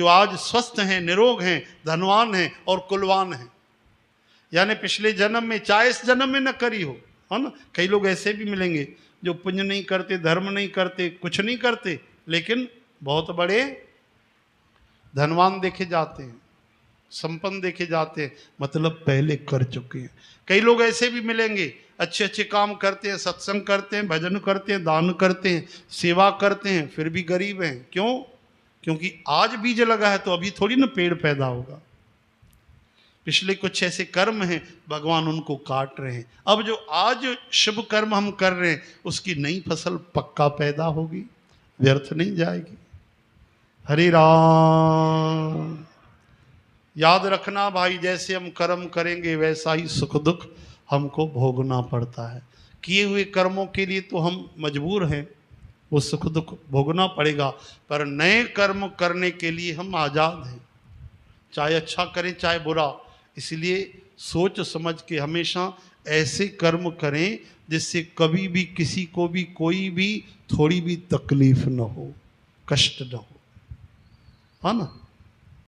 जो आज स्वस्थ हैं, निरोग हैं, धनवान हैं और कुलवान हैं, यानी पिछले जन्म में चाहे इस जन्म में न करी हो, है ना। कई लोग ऐसे भी मिलेंगे जो पुण्य नहीं करते, धर्म नहीं करते, कुछ नहीं करते, लेकिन बहुत बड़े धनवान देखे जाते हैं, संपन्न देखे जाते हैं, मतलब पहले कर चुके हैं। कई लोग ऐसे भी मिलेंगे अच्छे अच्छे काम करते हैं, सत्संग करते हैं, भजन करते हैं, दान करते हैं, सेवा करते हैं, फिर भी गरीब हैं। क्यों? क्योंकि आज बीज लगा है तो अभी थोड़ी ना पेड़ पैदा होगा। पिछले कुछ ऐसे कर्म हैं, भगवान उनको काट रहे हैं। अब जो आज शुभ कर्म हम कर रहे हैं उसकी नई फसल पक्का पैदा होगी, व्यर्थ नहीं जाएगी। हरे राम। याद रखना भाई, जैसे हम कर्म करेंगे वैसा ही सुख दुख हमको भोगना पड़ता है। किए हुए कर्मों के लिए तो हम मजबूर हैं, वो सुख दुख भोगना पड़ेगा, पर नए कर्म करने के लिए हम आज़ाद हैं, चाहे अच्छा करें चाहे बुरा। इसलिए सोच समझ के हमेशा ऐसे कर्म करें जिससे कभी भी किसी को भी कोई भी थोड़ी भी तकलीफ न हो, कष्ट न हो, है ना।